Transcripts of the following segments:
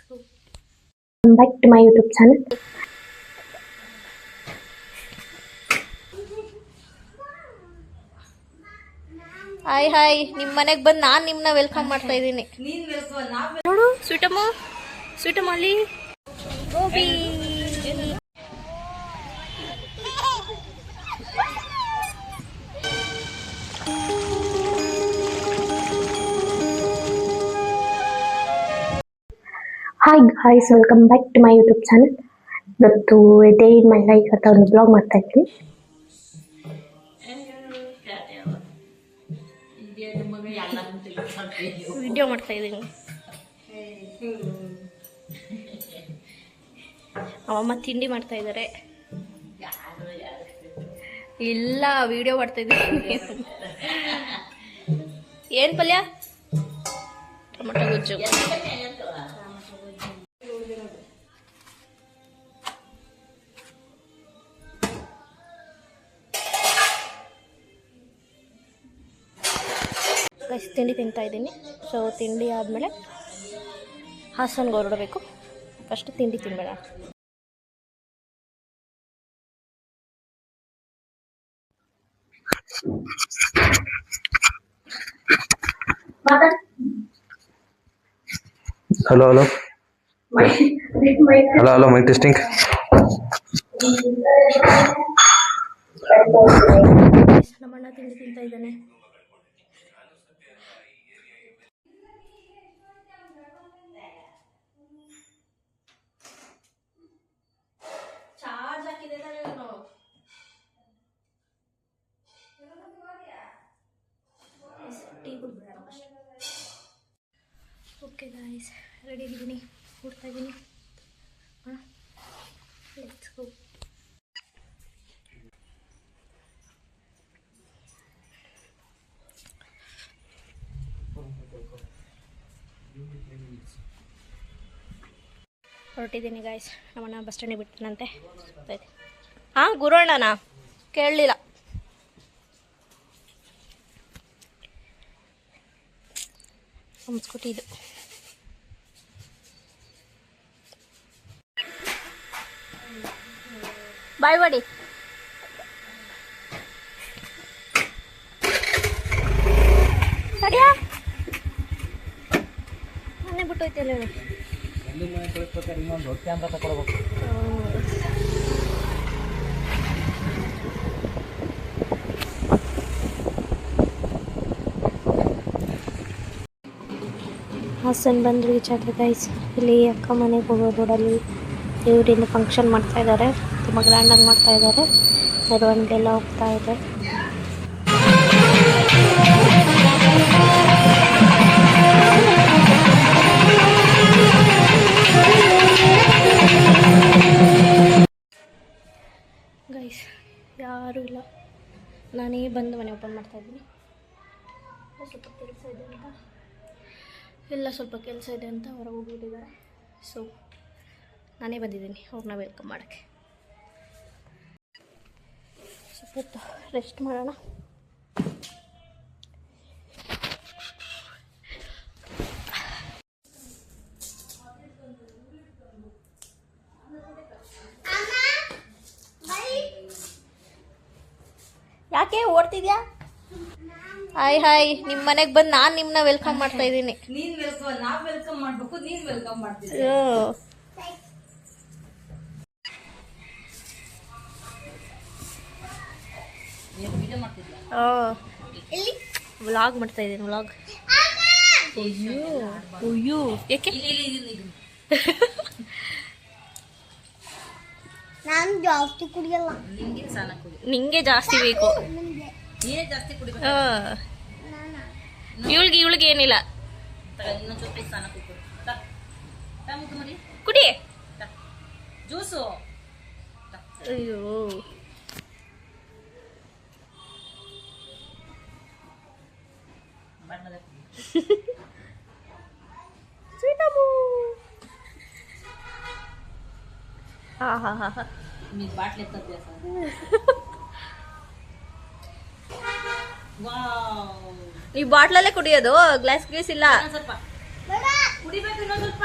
go. Welcome back to my YouTube channel. Hi hi, ನಿಮ್ಮ ಮನೆಗೆ ಬಂದು ನಾನು ನಿಮ್ಮನ್ನ ವೆಲ್ಕಮ್ ಮಾಡ್ತಾ ಇದ್ದೀನಿ. ನೋಡು ಸ್ವೀಟಮ್ಮ, ಸ್ವೀಟಮ್ಮ ಅಲ್ಲಿ gobi. Hi guys, welcome back to my YouTube channel. ಇವತ್ತು ಡೇ ಇನ್ ಮೈ ಲೈಫ್ ಅಂತ ಒಂದು ಬ್ಲಾಗ್ ಮಾಡ್ತಾ ಇದ್ದೀನಿ. ವಿಡಿಯೋ ಮಾಡ್ತಾ ಇದ್ದೀನಿ. ಅವಮ್ಮ ತಿಂಡಿ ಮಾಡ್ತಾ ಇದ್ದಾರೆ. ಇಲ್ಲ, ವಿಡಿಯೋ ಮಾಡ್ತಾ ಇದ್ದೀನಿ. ಏನು ಪಲ್ಯ? ಟೊಮಟೊ ಗೊಜ್ಜು. ತಿಂಡಿ ತಿಂತಾ ಇದ್ದೀನಿ. ಸೊ ತಿಂಡಿ ಆದಮೇಲೆ ಹಾಸನ್ಗೆ ಹೊರಡಬೇಕು. ಫಸ್ಟ್ ತಿಂಡಿ ತಿನ್ಬೇಡ. Hello hello hello hello mike testing. ನಮ್ಮಣ್ಣ ತಿಂಡಿ ತಿಂತಾ ಇದ್ದಾನೆ. ಚಾರ್ಜ್ ಹಾಕಿದೆ ನಾನು. ಓಕೆ ಗಾಯ್ಸ್, ರೆಡಿ ಆಗಿದ್ದೀನಿ, ಕೊಡ್ತಾ ಇದ್ದೀನಿ. Let's go. ಹೊರಟಿದ್ದೀನಿ ಗಾಯ್ಸ್. ನಮ್ಮಣ್ಣ ಬಸ್ ಸ್ಟ್ಯಾಂಡಿಗೆ ಬಿಡ್ತೀನಂತೆ. ಹಾಂ, ಗುರುವಣ್ಣನಾ? ಕೇಳಲಿಲ್ಲ. ನಮ್ಮ ಸ್ಕೂಟಿ ಇದು. ಬಾಯ್ ಮಾಡಿ. ಸರಿಯಾ ಮನೆ ಬಿಟ್ಟೋಯ್ತಲ್ಲ. ಹಾಸನ್ ಬಂದು ರೀಚ್ ಆದ್ರೆ ಗೈಸ್. ಇಲ್ಲಿ ಅಕ್ಕ ಮನೆಗೆ ಹೋಗೋ ರೋಡಲ್ಲಿ ಇವರಿಂದ ಫಂಕ್ಷನ್ ಮಾಡ್ತಾ ಇದ್ದಾರೆ. ತುಂಬ ಗ್ರ್ಯಾಂಡಾಗಿ ಮಾಡ್ತಾ ಇದ್ದಾರೆ. ಮೆರವಣಿಗೆಲ್ಲ ಹೋಗ್ತಾ ಇದೆ. ಗೈಸ್ ಯಾರೂ ಇಲ್ಲ, ನಾನೇ ಬಂದು ಮನೆ ಓಪನ್ ಮಾಡ್ತಾ ಇದ್ದೀನಿ. ಸ್ವಲ್ಪ ಕೆಲಸ ಇದೆ ಅಂತ ಹೊರಗೆ ಹೋಗ್ಬಿಟ್ಟಿದ್ದಾರೆ. ಸೊ ನಾನೇ ಬಂದಿದ್ದೀನಿ ಅವ್ರನ್ನ ವೆಲ್ಕಮ್ ಮಾಡೋಕ್ಕೆ. ಸ್ವಲ್ಪ ಹೊತ್ತು ರೆಸ್ಟ್ ಮಾಡೋಣ. ಯಾಕೆ ಓಡ್ತಿದ್ಯಾ? ಹಾಯ್ ಹಾಯ್, ನಿಮ್ಮ ಮನೆಗೆ ಬಂದು ನಾನು ನಿಮ್ಮನ್ನ ವೆಲ್ಕಮ್ ಮಾಡ್ತಾ ಇದ್ದೀನಿ. ವ್ಲಾಗ್ ಮಾಡ್ತಾ ಇದ್ದೀನಿ, ವ್ಲಾಗ್. ಅಯ್ಯೋ ಯಾಕೆ? ನಾನು ಜಾಸ್ತಿ ಕುಡಿಯಲ್ಲ. ನಿಂಗೆ ಜಾಸ್ತಿ ಬೇಕು. ಇವಳಿಗೆ ಏನಿಲ್ಲ. ಕುಡಿ. ಜ್ಯೂಸು. ಅಯ್ಯೋ ಸ್ವೀಟಮ್ಮು. ಹಾ ಈ ಬಾಟ್ಲಲ್ಲೇ ಕುಡಿಯೋದು, ಗ್ಲಾಸ್ ಇಲ್ಲ. ಕುಡಿಬೇಕು ಇನ್ನೊಂದು ಸ್ವಲ್ಪ.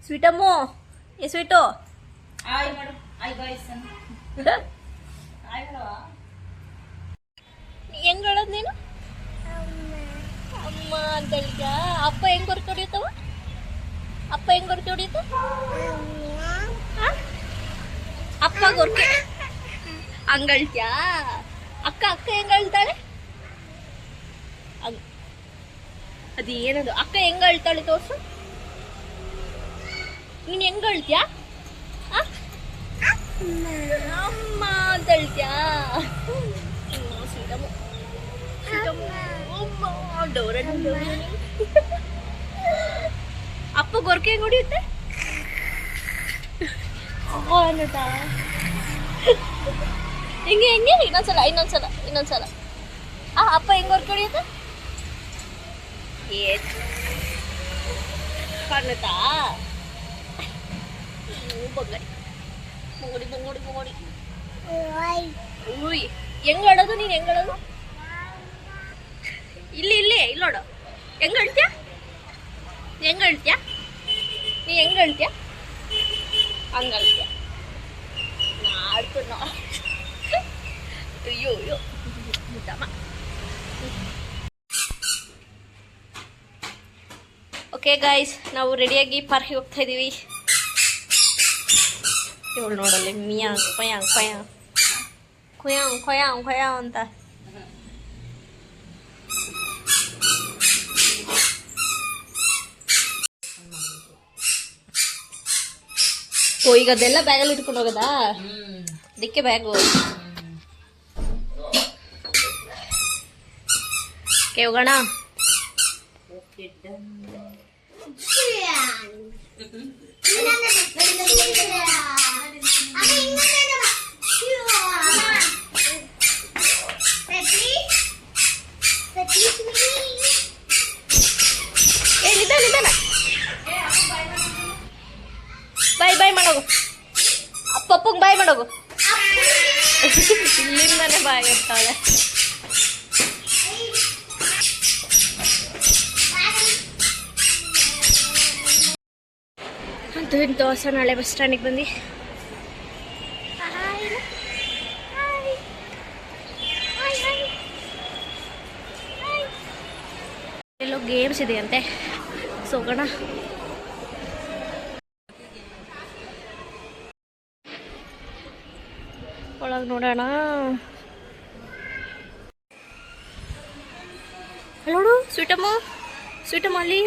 ಸ್ವೀಟಮ್ಮು ಏ ಸ್ವೀಟು ಹೆಂಗ್ ಹೇಳೋದು ನೀನು ಅಮ್ಮ ಅಂತ ಹೇಳಿದ್ಯಾ? ಅಪ್ಪ ಹೆಂಗ್ ಗೊರ್ಕೆ ಹೊಡಿತಾವ? ಅಪ್ಪ ಹೆಂಗ್ ಗೊರ್ಕೆ ಹೊಡಿತ? ಅಪ್ಪ ಗೊರ್ಕೆ ಹಂಗ ಹೇಳ್ತ್ಯಾ? ಅಕ್ಕ ಹೆಂಗ್ ಹೇಳ್ತಾಳೆ? ಅದು ಏನದು ಅಕ್ಕ ಹೆಂಗ ಹೇಳ್ತಾಳೆ ತೋರ್ಸು. ನೀನ್ ಹೆಂಗ ಹೇಳ್ತ್ಯಾ? ಅಮ್ಮ ಅಂತ ಹೇಳ್ತ್ಯಾ? ಅಪ್ಪ ಗೊರ್ಕೆ ಹೆಂಗ್ ಹೊಡಿಯುತ್ತೆ? ಹಿಂಗೆ ಇನ್ನೊಂದ್ಸಲ ಅಪ್ಪ ಹೆಂಗ್ ಗೊರ್ಕೆ ಹೊಡಿಯುತ್ತೆ? ಕಾಣುತ್ತಾ? ಬಂಗಡಿ ಉಯ್ ಹೆಂಗ್ ಹೇಳೋದು? ನೀನ್ ಹೆಂಗ್ ಹೇಳೋದು? ಇಲ್ಲಿ ನೋಡು ಹೆಂಗ್ ಹೇಳ್ತ್ಯಾ? ನೀ ಹೆಂಗ್ ಹೇಳ್ತ್ಯಾ? ಹಂಗ ಹೇಳ್ತ್ಯಾ? ಅಯ್ಯೋ ಓಕೆ ಗಾಯ್ಸ್, ನಾವು ರೆಡಿಯಾಗಿ ಪಾರ್ಕಿಗೆ ಹೋಗ್ತಾ ಇದೀವಿ. ಇವಳು ನೋಡಲ್ಲಿ ಮಿಯಾಂಗ್ ಕೊಯಾಂಗ್ ಅಂತ. ಓ, ಈಗ ಅದೆಲ್ಲ ಬ್ಯಾಗಲ್ಲಿ ಇಟ್ಕೊಂಡು ಹೋಗೋದಾ? ಅದಕ್ಕೆ ಬ್ಯಾಗು. ಹೋಗೋಣ. ಬಾಯ್ ಮಾಡೋಗು. ಅಪ್ಪಪ್ಪಂಗೆ ಬಾಯ್ ಮಾಡೋಗು. ಇಲ್ಲಿಂದಾನೆ ಬಾಯ್ ಇರ್ತಾಳೆ. ಅಂತೂ ಇಂತೂ ಹೊಸ ನಾಳೆ ಬಸ್ ಸ್ಟ್ಯಾಂಡಿಗೆ ಬಂದು ಎಲ್ಲೋ ಗೇಮ್ಸ್ ಇದೆಯಂತೆ, ಹೋಗೋಣ. ಒಳಗೆ ನೋಡೋಣ. ನೋಡು ಸ್ವೀಟಮ್ಮ ಅಲ್ಲಿ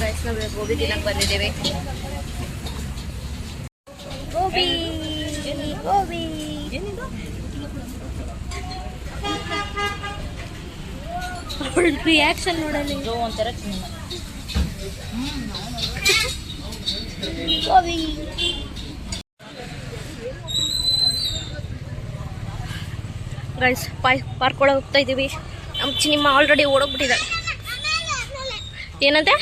ಗೈಸ್, ನಾವು ಗೋಬಿ ತಿನ್ನಕ್ಕೆ ಬಂದಿದ್ದೇವೆ. ಗೋಬಿ ಅವಳ ರಿಯಾಕ್ಷನ್ ನೋಡಲಿ. ಒಂಥರ ಗೋಬಿ ಗೈಸ್, ಪಾರ್ಕ್ ಒಳಗೆ ಹೋಗ್ತಾ ಇದ್ದೀವಿ. ನಮ್ಮ ಚಿನಿಮ್ಮ ಆಲ್ರೆಡಿ ಓಡೋಗ್ಬಿಟ್ಟಿದ್ದಾಳೆ. ಏನಂತೆ?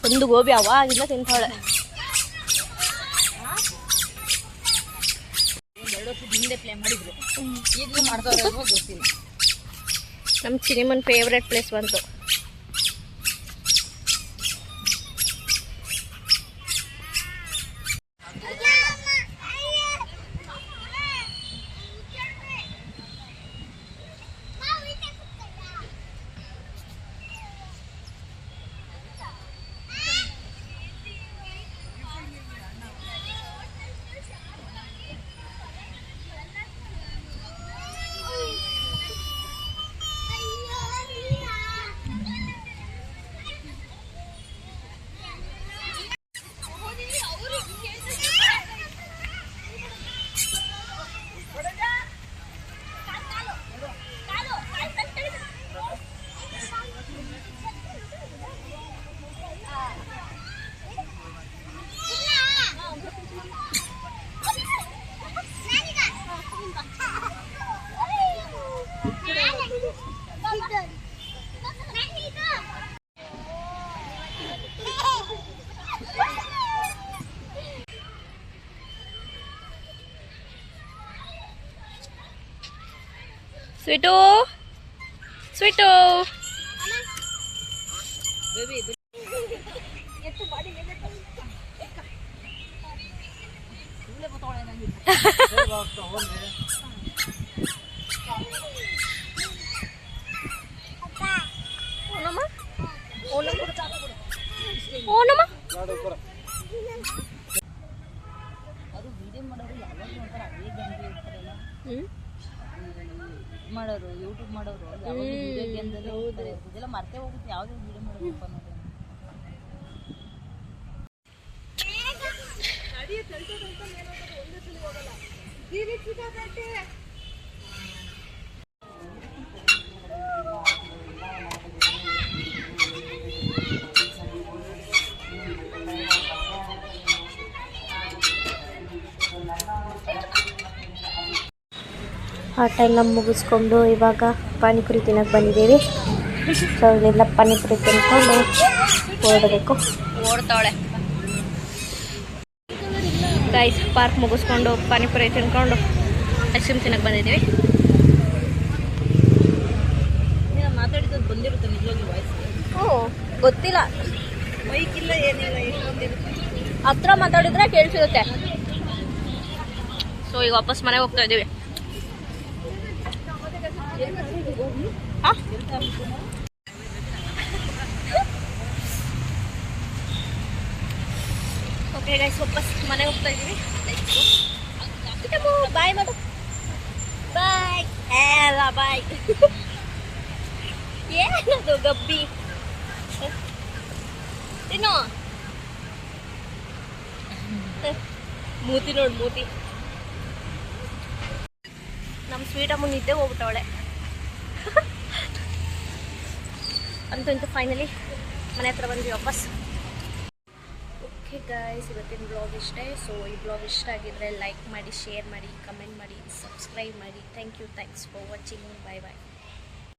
ಒಂದು ಗೋಬಿ ಅವಾಗಿಂದ ತಿಂತಾಳೆ. ನಮ್ಮ ಚಿನಿಮನ್ ಫೇವ್ರೆಟ್ ಪ್ಲೇಸ್ ಬಂತು. ಸ್ವೀಟು ಸ್ವೀಟು ಓನಮ್ಮ ಮಾಡೋರು ಯೂಟ್ಯೂಬ್ ಮಾಡೋರು ಇದೆಲ್ಲ ಮರ್ತೇ ಹೋಗುತ್ತೆ ಯಾವ್ದು ವಿಡಿಯೋ ಮಾಡಬೇಕು ಅನ್ನೋದು. ಆಟೆಲ್ಲ ಮುಗಿಸ್ಕೊಂಡು ಇವಾಗ ಪಾನಿಪುರಿ ತಿನ್ನಕ್ಕೆ ಬಂದಿದ್ದೀವಿ. ಸೊ ಇಲ್ಲೆಲ್ಲ ಪಾನಿಪುರಿ ತಿನ್ಕೊಂಡು ಹೊರಡಬೇಕು. ಓಡ್ತಾವಳೆ ಗೈಸ್ ಪಾರ್ಕ್ ಮುಗಿಸ್ಕೊಂಡು ಪಾನಿಪುರಿ ತಿನ್ಕೊಂಡು ಐಸ್ ಕ್ರೀಮ್ ತಿನ್ನಕ್ಕೆ ಬಂದಿದ್ದೀವಿ. ಮಾತಾಡಿದ್ದು ಬಂದಿರುತ್ತೆ ನಿಜವಾಗಿ ವಾಯ್ಸ್. ಗೊತ್ತಿಲ್ಲ, ಮೈಕ್ ಇಲ್ಲ ಏನಿಲ್ಲ, ಹತ್ರ ಮಾತಾಡಿದ್ರೆ ಕೇಳಿಸಿರುತ್ತೆ. ಸೊ ಈಗ ವಾಪಸ್ ಮನೆಗೆ ಹೋಗ್ತಾ ಇದ್ದೀವಿ. ಓಕೆ ಗೈಸ್, ವಾಪಸ್ ಮನೆಗೆ ಹೋಗ್ತಾ ಇದ್ದೀವಿ. ಬಾಯ್ ಮಾಡು, ಬಾಯ್ ಎಲ್ಲ ಬಾಯ್. ಏನದು ಗಬ್ಬಿ ತಿನ್ನು, ಮೂತಿ ನೋಡು ಮೂತಿ. ನಮ್ಮ ಸ್ವೀಟಮ್ಮ ನಿದ್ದೆ ಹೋಗ್ಬಿಟ್ಟವಳೆ. ಅಂತೂ ಇಂತೂ ಫೈನಲಿ ಮನೆ ಹತ್ರ ಬಂದ್ವಿ ವಾಪಸ್. ಓಕೆ ಗೈಸ್, ಇವತ್ತಿನ ಬ್ಲಾಗ್ ಇಷ್ಟೇ. ಸೊ ಈ ಬ್ಲಾಗ್ ಇಷ್ಟ ಆಗಿದ್ರೆ ಲೈಕ್ ಮಾಡಿ, ಶೇರ್ ಮಾಡಿ, ಕಮೆಂಟ್ ಮಾಡಿ, ಸಬ್ಸ್ಕ್ರೈಬ್ ಮಾಡಿ. Thanks for watching. Bye bye.